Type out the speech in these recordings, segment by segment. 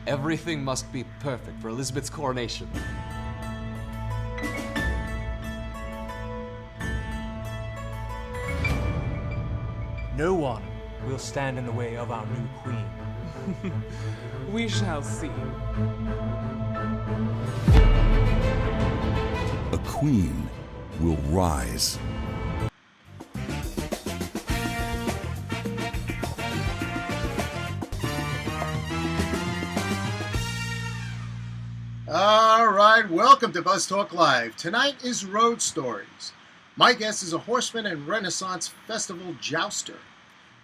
Everything must be perfect for Elizabeth's coronation. No one will stand in the way of our new queen. We shall see. A queen will rise. All right, welcome to Buzz Talk Live. Tonight is Road Stories. My guest is a horseman and Renaissance Festival jouster.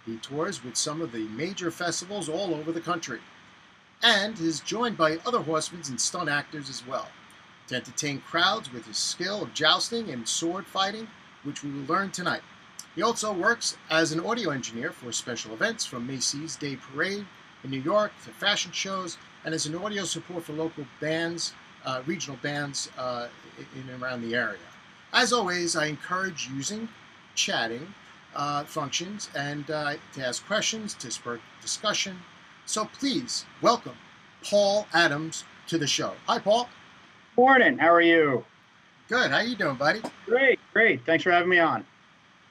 He tours with some of the major festivals all over the country and is joined by other horsemen and stunt actors as well to entertain crowds with his skill of jousting and sword fighting, which we will learn tonight. He also works as an audio engineer for special events from Macy's Day Parade in New York to fashion shows, and as an audio support for local bands, regional bands in and around the area. As always, I encourage using chatting functions and to ask questions, to spur discussion. So please welcome Paul Adams to the show. Hi, Paul. Morning. How are you? Good. How you doing, buddy? Great. Thanks for having me on.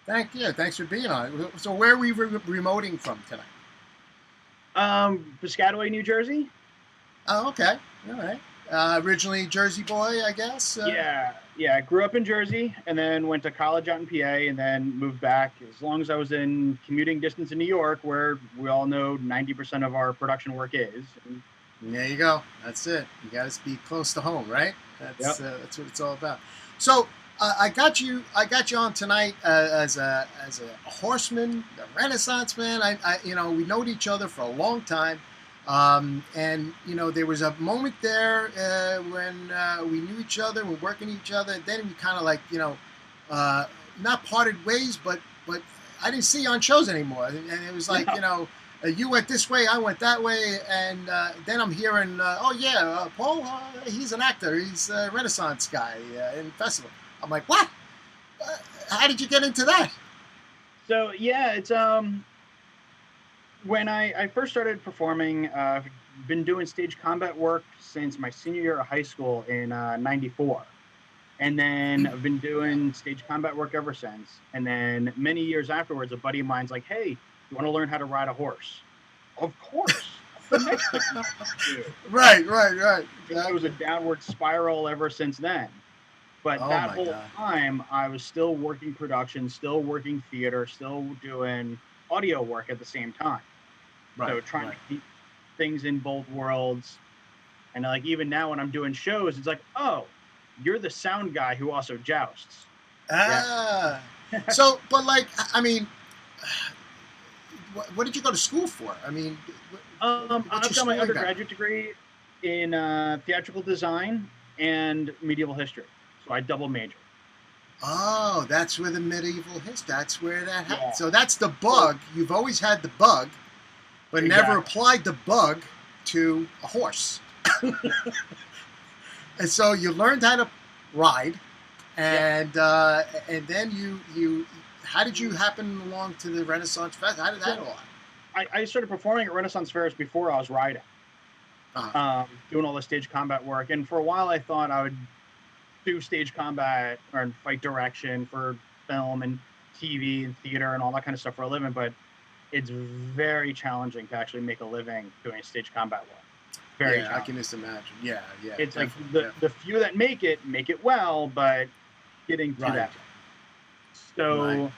Thank you. Thanks for being on. So where are we remoting from tonight? Piscataway, New Jersey. Oh, okay. All right. Originally Jersey boy, I guess. Yeah. I grew up in Jersey and then went to college out in PA and then moved back. As long as I was in commuting distance in New York, where we all know 90% of our production work is. And there you go. That's it. You got to be close to home, right? That's what it's all about. So I got you on tonight as a horseman, a Renaissance man. We known each other for a long time. And there was a moment there when we knew each other, we were working each other, and then we kind of not parted ways, but I didn't see you on shows anymore. And it was like, you went this way, I went that way, and then I'm hearing, Paul, he's an actor, he's a Renaissance guy in festival. I'm like, what? How did you get into that? So, yeah, it's... When I first started performing, I've been doing stage combat work since my senior year of high school in '94. And then I've been doing stage combat work ever since. And then many years afterwards, a buddy of mine's like, hey, you want to learn how to ride a horse? Of course. The next thing you do. Right. It was a downward spiral ever since then. But that whole time, I was still working production, still working theater, still doing audio work at the same time. So trying to keep things in both worlds. And like even now when I'm doing shows, it's like, oh, you're the sound guy who also jousts. So, but what did you go to school for? I mean, I've done my undergraduate degree in theatrical design and medieval history. So I double major. Oh, that's where the medieval history, that's where that happened. Yeah. So that's the bug. You've always had the bug, but never applied the bug to a horse. And so you learned how to ride, and then you how did you happen along to the Renaissance Fest? How did that all happen? I started performing at Renaissance fairs before I was riding, doing all the stage combat work. And for a while I thought I would do stage combat or fight direction for film and TV and theater and all that kind of stuff for a living, but it's very challenging to actually make a living doing stage combat work. Very challenging. I can just imagine. Yeah. It's like the few that make it well, but getting to that. So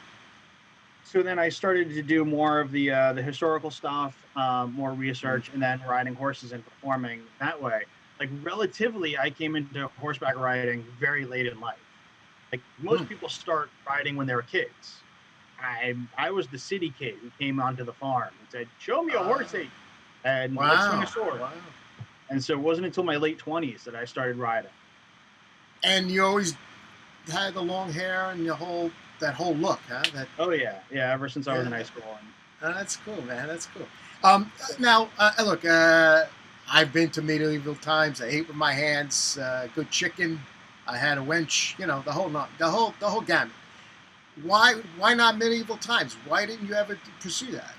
then I started to do more of the historical stuff, more research, and then riding horses and performing that way. Like relatively, I came into horseback riding very late in life. Like most people start riding when they were kids. I was the city kid who came onto the farm and said, "Show me a horsey," and let's swing a sword. Wow. And so it wasn't until my late 20s that I started riding. And you always had the long hair and that whole look, huh? Oh yeah. Ever since I was in high school. That's cool, man. That's cool. Now, look. I've been to medieval times. I ate with my hands. Good chicken. I had a wench. The whole gamut. Why not medieval times? Why didn't you ever pursue that?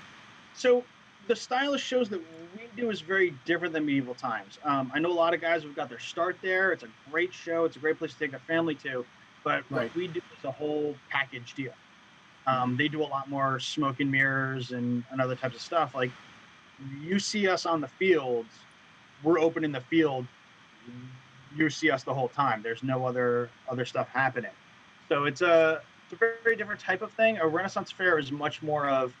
So the style of shows that we do is very different than medieval times. I know a lot of guys who've got their start there. It's a great show. It's a great place to take their family to. But Right. what we do is a whole package deal. They do a lot more smoke and mirrors and other types of stuff. Like you see us on the field, we're open in the field. You see us the whole time. There's no other stuff happening. So it's a very different type of thing. A Renaissance fair is much more of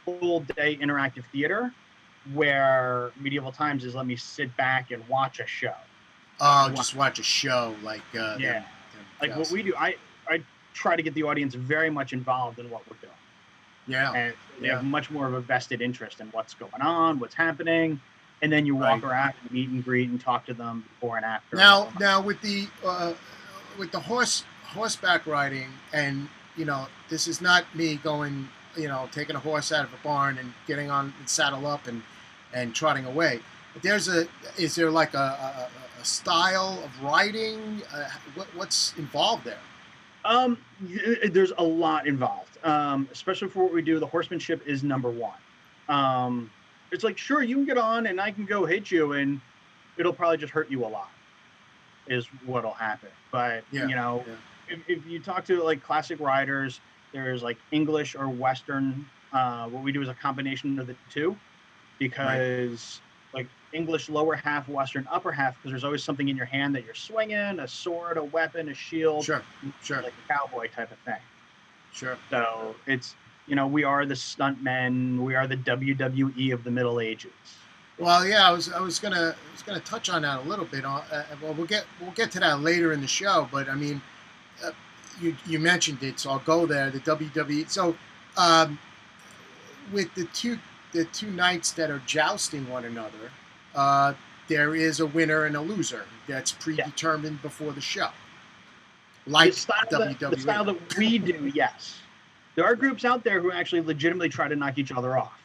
full day interactive theater, where medieval times is let me sit back and watch a show. Just watch a show like Like what we do. I try to get the audience very much involved in what we're doing. Yeah. And they have much more of a vested interest in what's going on, what's happening, and then you walk around and meet and greet and talk to them before and after. Now with the horseback riding, and this is not me going, taking a horse out of a barn and getting on and saddle up and trotting away. Is there like a style of riding? What's involved there? There's a lot involved, especially for what we do. The horsemanship is number one. It's like, sure, you can get on and I can go hit you and it'll probably just hurt you a lot is what'll happen. But, if you talk to like classic riders, there's like English or Western. What we do is a combination of the two, because like English lower half, Western upper half, because there's always something in your hand that you're swinging, a sword, a weapon, a shield. Sure. Like a cowboy type of thing. Sure. So it's, we are the stuntmen. We are the WWE of the Middle Ages. Well, yeah, I was gonna touch on that a little bit. Well, we'll get to that later in the show. But I mean, you mentioned it, so I'll go there. The WWE. So, with the two knights that are jousting one another, there is a winner and a loser that's predetermined before the show. Like the style that we do, yes. There are groups out there who actually legitimately try to knock each other off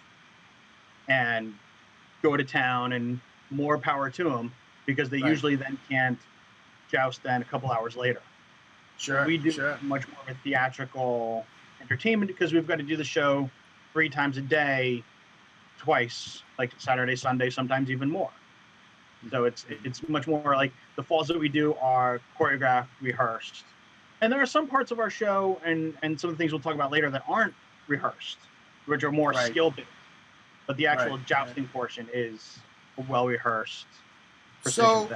and go to town, and more power to them, because they usually then can't joust then a couple hours later. Sure. We do much more of a theatrical entertainment, because we've got to do the show 3 times a day, twice, like Saturday, Sunday, sometimes even more. So it's much more like the falls that we do are choreographed, rehearsed. And there are some parts of our show and some of the things we'll talk about later that aren't rehearsed, which are more skill-based. But the actual jousting portion is well rehearsed. So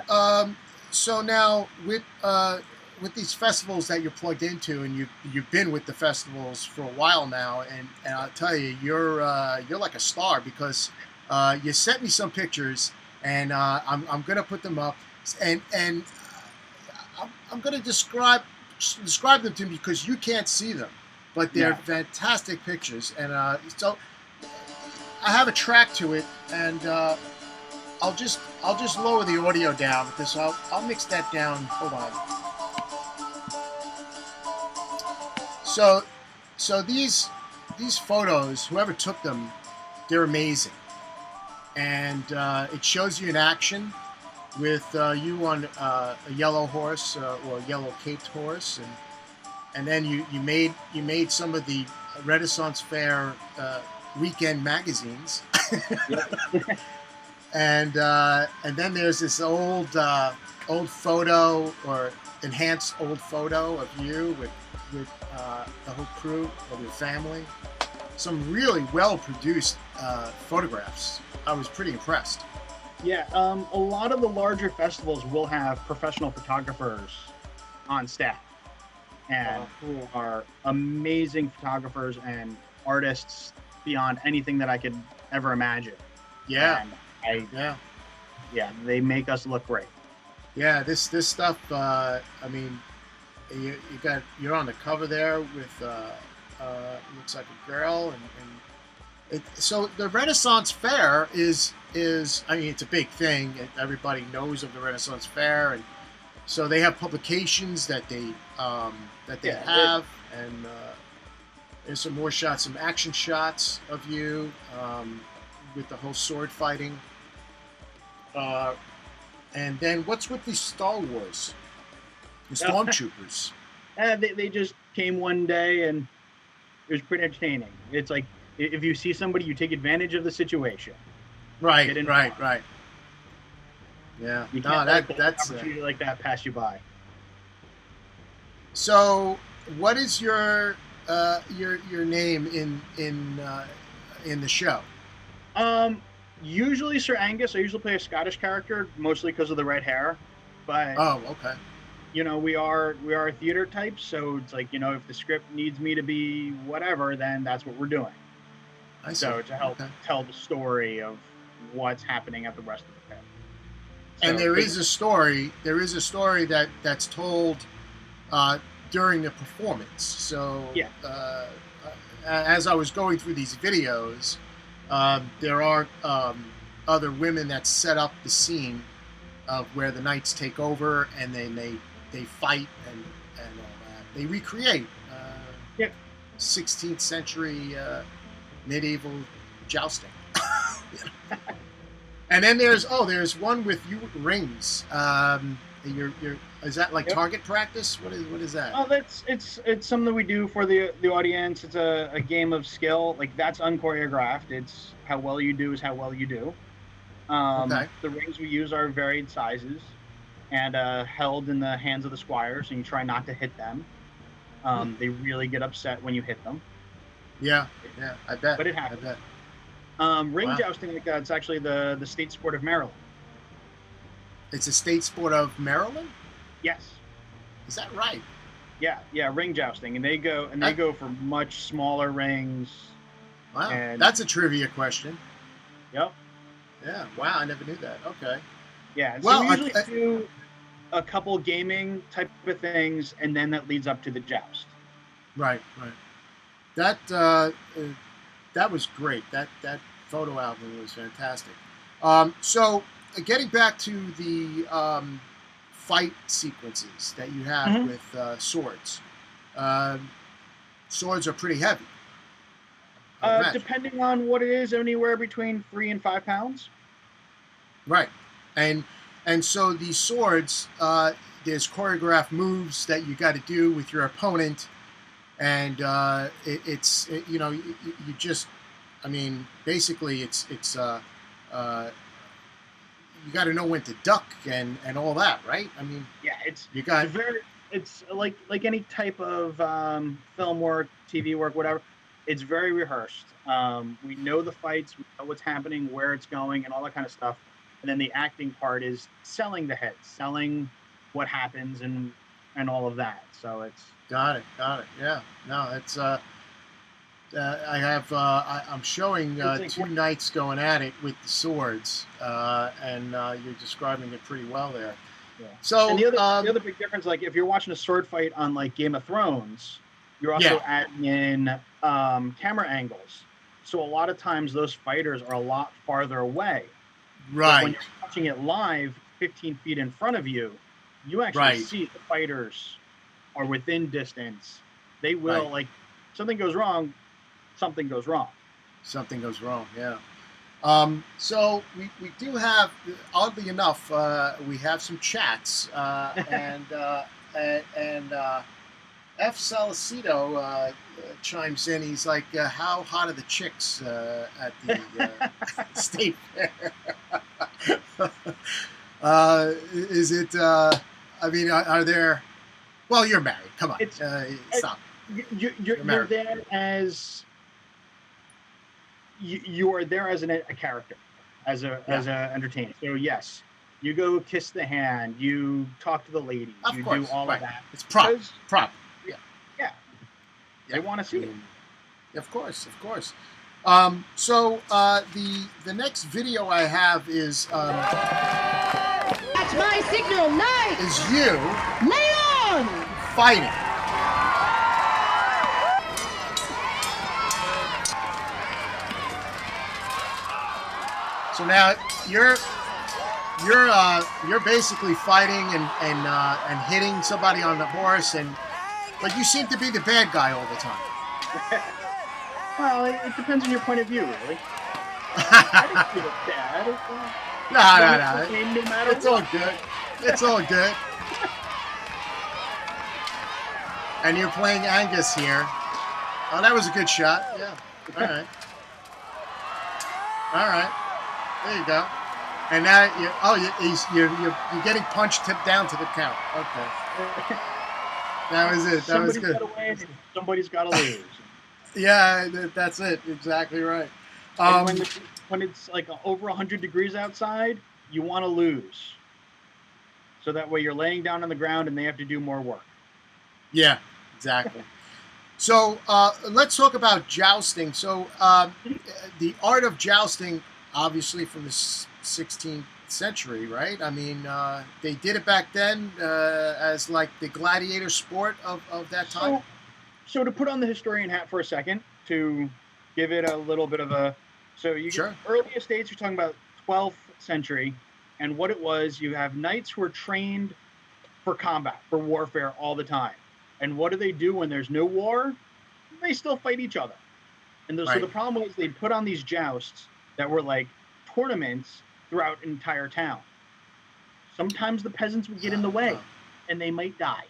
now with these festivals that you're plugged into, and you've been with the festivals for a while now, and I'll tell you, you're like a star, because you sent me some pictures, and I'm gonna put them up, and I'm gonna describe them to me, because you can't see them, but they're fantastic pictures, and so I have a track to it, and I'll just lower the audio down, because I'll mix that down. Hold on. So these photos, whoever took them, they're amazing, and it shows you in action with you on a yellow horse or a yellow caped horse, and then you made some of the Renaissance Fair weekend magazines, and then there's this old photo, or enhanced old photo of you with the whole crew of your family. Some really well produced photographs. I was pretty impressed. Yeah, a lot of the larger festivals will have professional photographers on staff, and who are amazing photographers and artists beyond anything that I could ever imagine. Yeah, they make us look great. Yeah, this stuff. I mean, you're on the cover there with looks like a girl, and so the Renaissance Fair is I mean, it's a big thing. Everybody knows of the Renaissance Fair, and so they have publications that they have, and there's some more shots, some action shots of you with the whole sword fighting. And then what's with these Star Wars? The Stormtroopers. They just came one day, and it was pretty entertaining. It's like, if you see somebody, you take advantage of the situation. Right, Get in right, the right. Yeah. You No, can't let an that's opportunity like that pass you by. so. What is your name in the show? Um, Usually Sir Angus. I usually play a Scottish character, mostly because of the red hair. But Oh, okay. we are theater types, so it's like if the script needs me to be whatever, then that's what we're doing. I see. So to help Okay. tell the story of what's happening at the rest of the pit. And So there is a story. There is a story that's told uh, during the performance. So Yeah. As I was going through these videos, there are other women that set up the scene of where the knights take over, and then they fight and all that. They recreate Yeah. 16th century medieval jousting. And then there's one with you rings. You're is that like Yep. target practice? What is that? Oh, it's something that we do for the audience. It's a game of skill. Like that's unchoreographed. It's how well you do is how well you do. Okay. The rings we use are varied sizes and held in the hands of the squires, and you try not to hit them. They really get upset when you hit them, Yeah, I bet. but it I happens. bet. Ring Wow. jousting like that's actually the state sport of Maryland. It's a state sport of Maryland. Yes. Is that right? Yeah, ring jousting, and they go for much smaller rings. Wow, And- that's a trivia question. Yep. Yeah. Wow, I never knew that. Okay. Yeah. So Well, we usually do a couple gaming type of things, and then that leads up to the joust. Right. That that was great. That photo album was fantastic. So getting back to the fight sequences that you have Mhm. with swords. Swords are pretty heavy. I imagine. Depending on what it is, anywhere between 3 and 5 pounds. Right, and so these swords, there's choreographed moves that you got to do with your opponent, and you just, I mean, basically it's you got to know when to duck and all that, right? I mean, Yeah, it's you got it's like any type of film work, TV work, whatever. It's very rehearsed. We know the fights, we know what's happening, where it's going, and all that kind of stuff. And then the acting part is selling the head, selling what happens, and all of that. So it's got it. Yeah, no, it's I have I'm showing It's like- two knights going at it with the swords, and you're describing it pretty well there. Yeah. So And the other big difference, like if you're watching a sword fight on like Game of Thrones, you're also adding in camera angles. So a lot of times those fighters are a lot farther away. But when right, you're watching it live, 15 feet in front of you, you actually Right. see the fighters are within distance. They will Right. like something goes wrong, something goes wrong. something goes wrong. Yeah. So we do have, oddly enough, we have some chats, and F. Salicito chimes in. He's like, "How hot are the chicks at the state fair?" Is it? I mean, are there? Well, you're married. Come on, stop. You're there as you are there as a character, as a entertainer. So yes, you go kiss the hand, you talk to the ladies, Of you course, do all right. of that. It's prop. Because- Yeah. Yeah, they want to see it. Of course. So the next video I have is That's my signal, knight! you Lay on! fighting. So now you're basically fighting and hitting somebody on the horse, but you seem to be the bad guy all the time. Well, it depends on your point of view, really. I didn't feel bad. No. No matter It's all good. It's all good. And you're playing Angus here. Oh, that was a good shot. Yeah. All right. There you go. And now you're getting punched tipped down to the count. Okay. That was it. That was Somebody's good. got to win. Somebody's got to lose. Yeah, that's it. Exactly right. And when it's like over 100 degrees outside, you want to lose. So that way you're laying down on the ground and they have to do more work. Yeah, exactly. So let's talk about jousting. So the art of jousting, obviously from the 16th century, right? I mean, they did it back then as like the gladiator sport of that time. So to put on the historian hat for a second, to give it a little bit of a, Sure. earliest dates, you're talking about 12th century, and what it was, you have knights who are trained for combat, for warfare all the time. And what do they do when there's no war? They still fight each other. And so the problem was they put on these jousts that were like tournaments throughout an entire town. Sometimes the peasants would get in the way and they might die.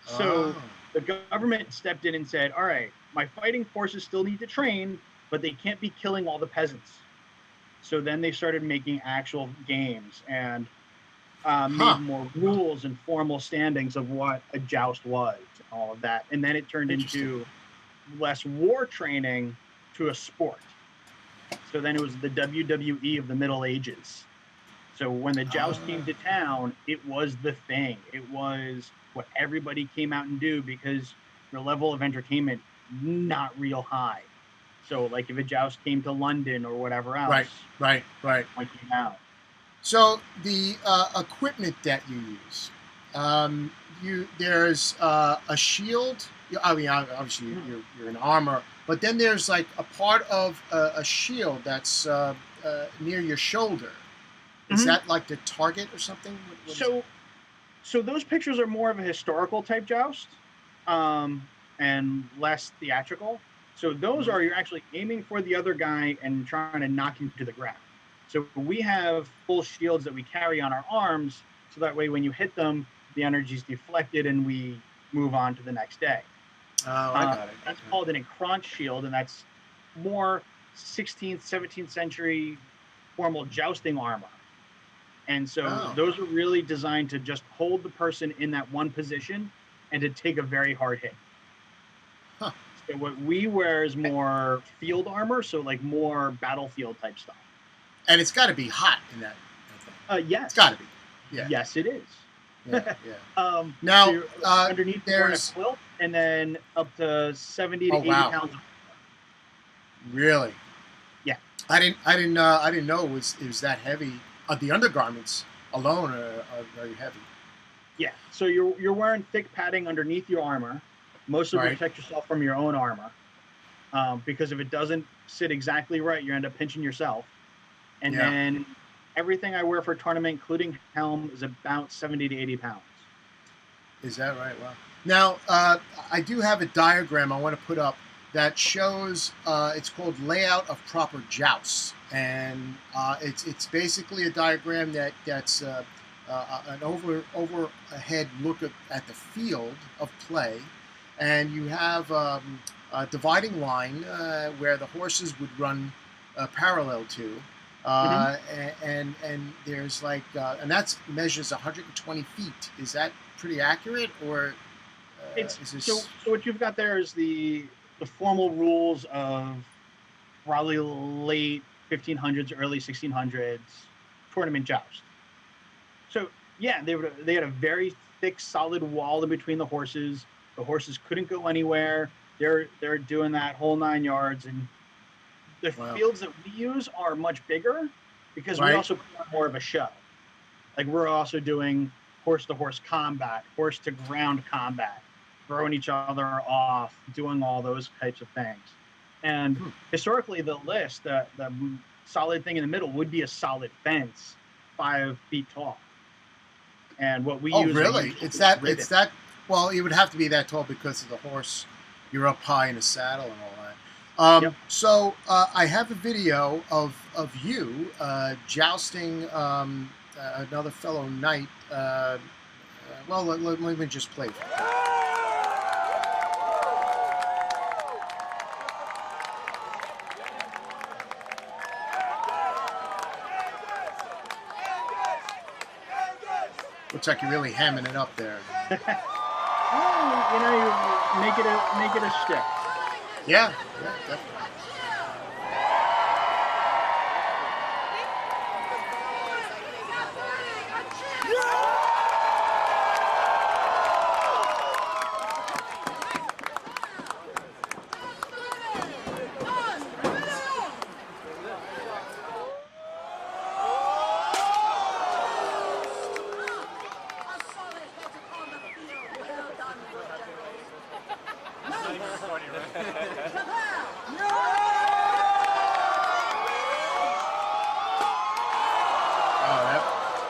So the government stepped in and said, all right, my fighting forces still need to train, but they can't be killing all the peasants. So then they started making actual games and made more rules and formal standings of what a joust was and all of that. And then it turned into less war training to a sport. So then it was the WWE of the Middle Ages. So when the joust came to town, it was the thing. It was what everybody came out and do because your level of entertainment not real high. So like if a joust came to London or whatever else, right. When it came out. So the equipment that you use, there's a shield. I mean, obviously you're in armor, but then there's like a part of a shield that's near your shoulder. Is that like the target or something? So those pictures are more of a historical type joust, and less theatrical. So those are you're actually aiming for the other guy and trying to knock him to the ground. So we have full shields that we carry on our arms, so that way when you hit them, the energy is deflected and we move on to the next day. Oh, I got it. That's called an encrunch shield, and that's more 16th, 17th century formal jousting armor. And so those are really designed to just hold the person in that one position and to take a very hard hit. So what we wear is more field armor, so like more battlefield type stuff. And it's got to be hot in that thing. Yes. It's got to be. Yeah. Yes, it is. Yeah. Now, so underneath there's a quilt, and then up to 70 to 80 pounds. Really? Yeah. I didn't know it was that heavy. The undergarments alone are very heavy. Yeah. So you're wearing thick padding underneath your armor, mostly to protect yourself from your own armor, because if it doesn't sit exactly right, you end up pinching yourself. And then everything I wear for a tournament, including helm, is about 70 to 80 pounds. Is that right? Wow. Now, I do have a diagram I want to put up that shows, it's called Layout of Proper Jousts. And it's basically a diagram that's an overhead look at the field of play. And you have a dividing line where the horses would run parallel to. And there's like and that's measures 120 feet. Is that pretty accurate, or is this... So what you've got there is the formal rules of probably late 1500s, early 1600s tournament joust. So yeah, they had a very thick, solid wall in between the horses. The horses couldn't go anywhere. They're doing that whole 9 yards, and the fields that we use are much bigger because we also put on more of a show. Like we're also doing horse-to-horse combat, horse-to-ground combat, throwing each other off, doing all those types of things. And historically, the solid thing in the middle would be a solid fence, 5 feet tall. And what we use... Oh, really? It's that... Well, it would have to be that tall because of the horse. You're up high in a saddle and all that. So I have a video of you jousting another fellow knight. Well, let me just play. Looks like you're really hamming it up there. Oh, you know, you make it a stick. Yeah, definitely.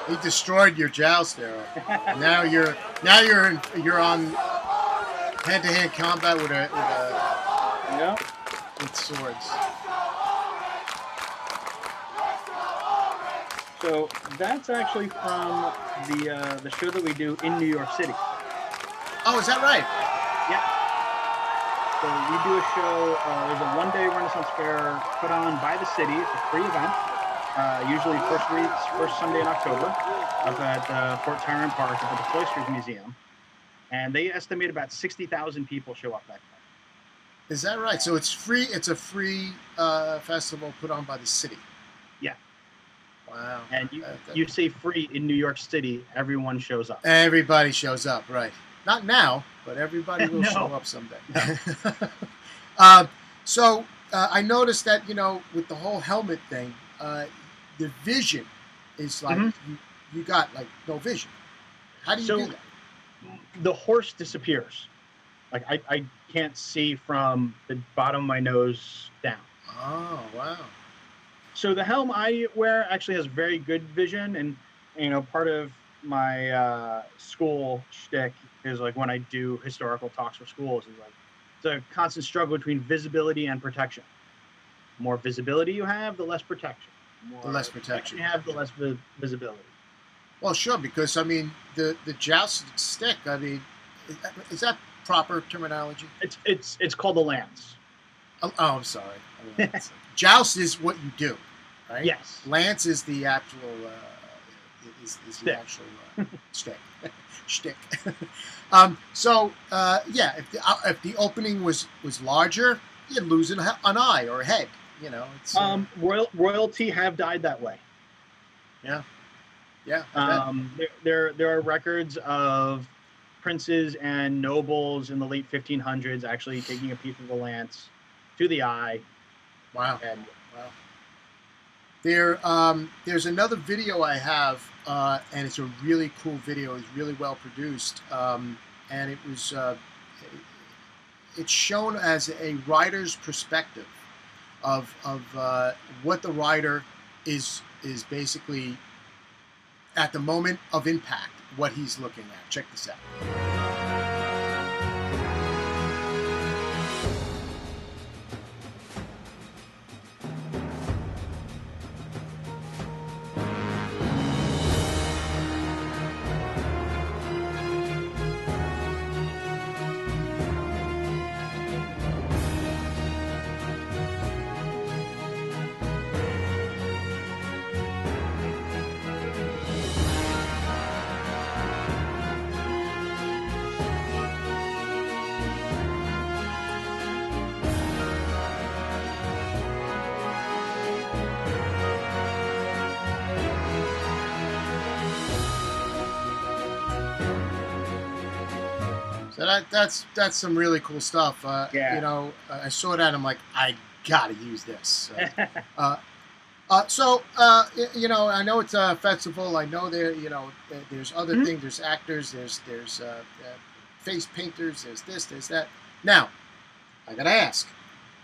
He destroyed your joust there. Now you're on hand-to-hand combat with swords. So that's actually from the show that we do in New York City. Oh, is that right? Yeah. So we do a show. There's a one-day Renaissance fair put on by the city. It's a free event. Usually first Sunday in October, up at Fort Tyrone Park, up at the Cloisters Museum, and they estimate about 60,000 people show up that day. Is that right? So it's free. It's a free festival put on by the city. Yeah. Wow. And you say free in New York City, everyone shows up. Everybody shows up, right? Not now, but everybody will No. show up someday. No. So I noticed that with the whole helmet thing. The vision is like you got like no vision. How do you do that? The horse disappears. Like I can't see from the bottom of my nose down. Oh, wow. So the helm I wear actually has very good vision, and part of my school shtick is like when I do historical talks for schools is like it's a constant struggle between visibility and protection. The more visibility you have, the less protection. The less protection you have, the less visibility. Well, sure, because I mean the joust stick. I mean, is that proper terminology? It's called a lance. Oh, I'm sorry. Joust is what you do, right? Yes. Lance is the actual the actual stick. Shtick. If the opening was larger, you'd lose an eye or a head. It's royalty have died that way. Yeah. There are records of princes and nobles in the late 1500s actually taking a piece of the lance to the eye. Wow. And there's another video I have, and it's a really cool video. It's really well produced, and it was it's shown as a writer's perspective of what the writer is basically at the moment of impact, what he's looking at. Check this out. So that's some really cool stuff. Yeah. I saw that. I'm like, I gotta use this. I know it's a festival. I know there's other things. There's actors. There's face painters. There's this. There's that. Now, I gotta ask.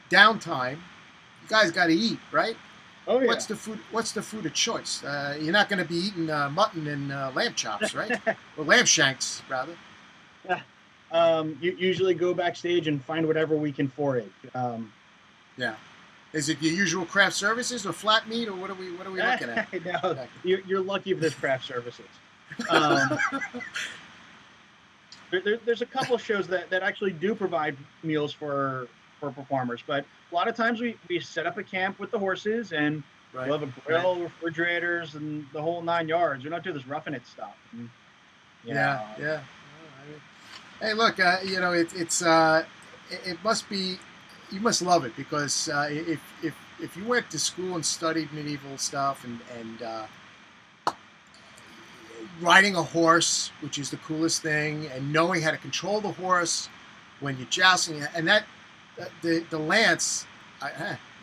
Downtime. You guys gotta eat, right? Oh yeah. What's the food of choice? You're not gonna be eating mutton and lamb chops, right? Or lamb shanks, rather. You usually go backstage and find whatever we can forage. Yeah. Is it your usual craft services or flat meat, or what are we looking at? No, you're lucky if there's craft services. There's a couple shows that actually do provide meals for performers, but a lot of times we set up a camp with the horses and we'll have a grill, refrigerators, and the whole 9 yards. We don't do this roughing it stuff. And Yeah, yeah. Hey, look, it must be, you must love it because if you went to school and studied medieval stuff and riding a horse, which is the coolest thing, and knowing how to control the horse when you're jousting, and that the lance,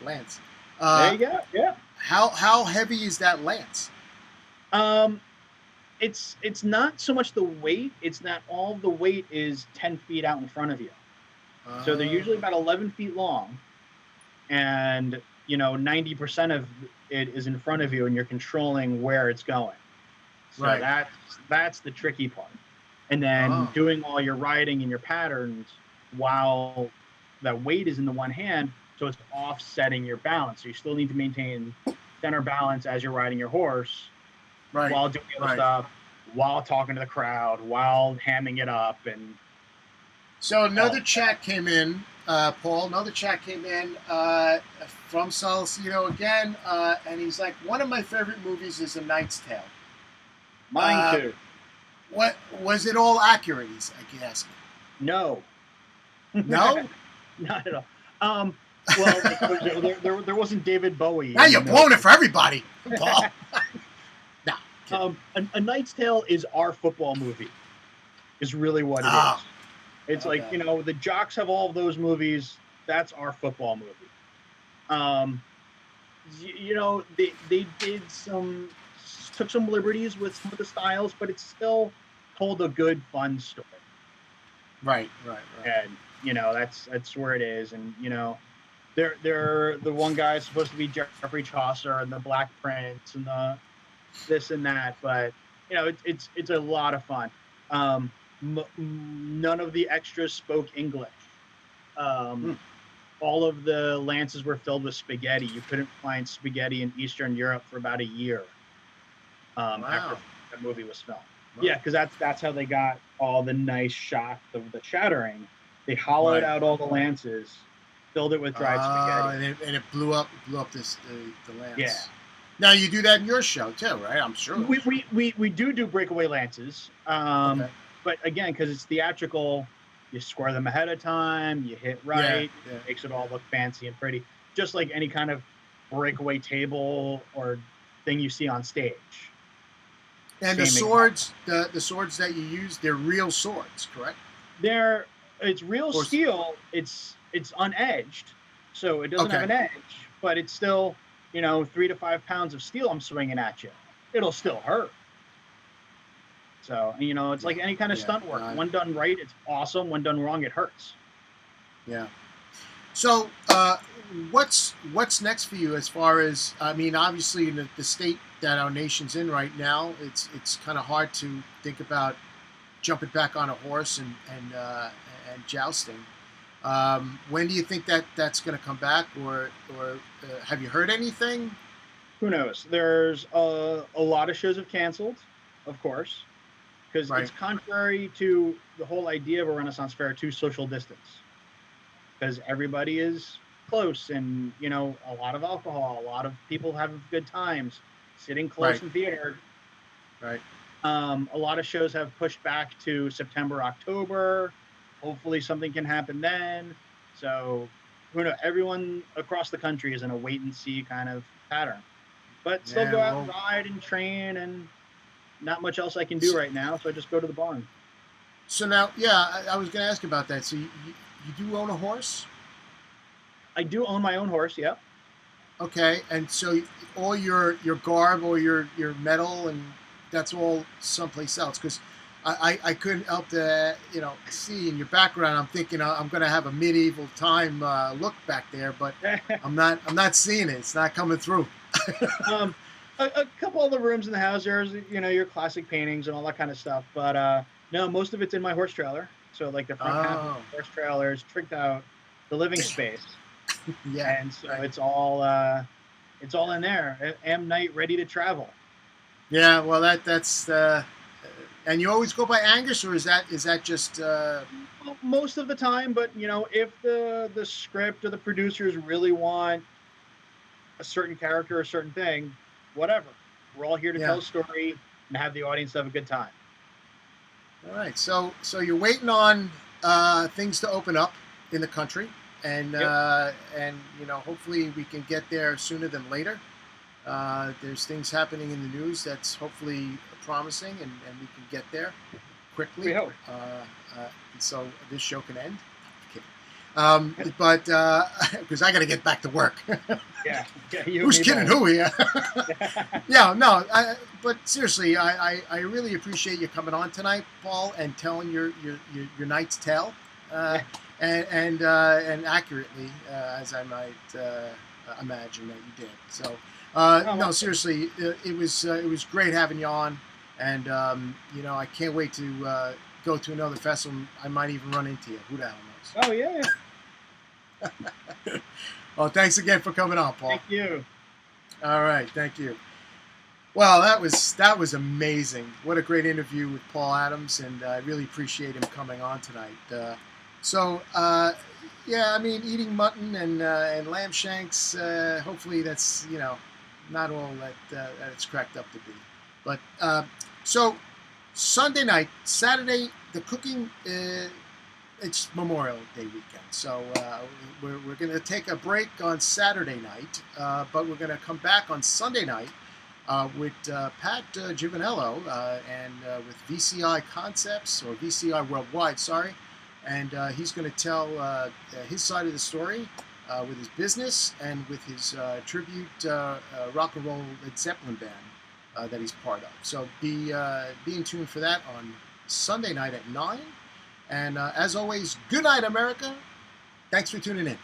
lance. There you go. Yeah. How heavy is that lance? Um, it's not so much the weight. It's that all the weight is 10 feet out in front of you. So they're usually about 11 feet long, and 90% of it is in front of you, and you're controlling where it's going. So Right. that's the tricky part. And then doing all your riding and your patterns while that weight is in the one hand, so it's offsetting your balance. So you still need to maintain center balance as you're riding your horse, Right. while doing the other stuff, while talking to the crowd, while hamming it up. And so another chat came in, Paul. Another chat came in from Salcedo again, and he's like, one of my favorite movies is A Knight's Tale. Mine too. What was it all accurate? I guess. No. No. Not at all. Well, there wasn't David Bowie. Now you're blowing it for everybody, Paul. No. A Knight's Tale is our football movie. Is really what it is. It's like the Jocks have all of those movies. That's our football movie. They took some liberties with some of the styles, but it's still told a good, fun story. Right. And that's where it is. And they're the one guy is supposed to be Geoffrey Chaucer and the Black Prince and the this and that, but it's a lot of fun. None of the extras spoke English. All of the lances were filled with spaghetti. You couldn't find spaghetti in Eastern Europe for about a year. After that movie was filmed. Wow. Yeah, because that's how they got all the nice shots of the shattering. They hollowed out all the lances, filled it with dried spaghetti, and it blew up the lance. Yeah. Now you do that in your show too, right? I'm sure. We do breakaway lances, but again, because it's theatrical, you square them ahead of time, you hit right, it makes it all look fancy and pretty, just like any kind of breakaway table or thing you see on stage. And the swords, the swords that you use, they're real swords, correct? It's real steel. It's unedged, so it doesn't have an edge, but it's still 3 to 5 pounds of steel I'm swinging at you. It'll still hurt. So it's like any kind of stunt work. When done right, it's awesome. When done wrong, it hurts. Yeah. So what's next for you as far as, I mean, obviously in the state that our nation's in right now, it's kind of hard to think about jumping back on a horse and jousting. When do you think that's going to come back, or have you heard anything? Who knows? There's a lot of shows have canceled, of course, because it's contrary to the whole idea of a Renaissance fair to social distance, because everybody is close and a lot of alcohol, a lot of people have good times sitting close in theater. Right. A lot of shows have pushed back to September, October. Hopefully something can happen then. So, everyone across the country is in a wait and see kind of pattern. But still go out and ride and train, and not much else I can do right now, so I just go to the barn. So now, I was going to ask about that. So you do own a horse? I do own my own horse, yeah. Okay, and so all your garb or your metal, and that's all someplace else, because I couldn't help to see in your background. I'm thinking I'm going to have a medieval time look back there, but I'm not seeing it. It's not coming through. A couple of the rooms in the house, there's your classic paintings and all that kind of stuff, but no, most of it's in my horse trailer. So like the front half of the horse trailer is tricked out, the living space. And so it's all in there. Am Knight ready to travel. Yeah, well that's and you always go by Angus, or is that just well, most of the time, but if the script or the producers really want a certain character or a certain thing, whatever. We're all here to tell a story and have the audience have a good time. All right. So you're waiting on things to open up in the country, and hopefully we can get there sooner than later. There's things happening in the news that's hopefully promising, and we can get there quickly. We hope. So this show can end. I'm kidding. But because I got to get back to work. Yeah. Who's kidding who here? Yeah, no. But seriously, I really appreciate you coming on tonight, Paul, and telling your night's tale, and accurately, as I might imagine that you did. So, no, seriously, it was great having you on, and I can't wait to go to another festival. I might even run into you. Who the hell knows? Oh yeah. Well, thanks again for coming on, Paul. Thank you. All right, thank you. Well, that was amazing. What a great interview with Paul Adams, and I really appreciate him coming on tonight. Yeah, I mean, eating mutton and lamb shanks. Hopefully, that's not all that it's cracked up to be. But so Sunday night, Saturday, the cooking. It's Memorial Day weekend, so we're going to take a break on Saturday night, but we're going to come back on Sunday night with Pat Giovanello and with VCI Concepts, or VCI Worldwide, sorry, and he's going to tell his side of the story with his business and with his tribute rock and roll Led Zeppelin band that he's part of. So be in tune for that on Sunday night at 9. And as always, good night, America. Thanks for tuning in.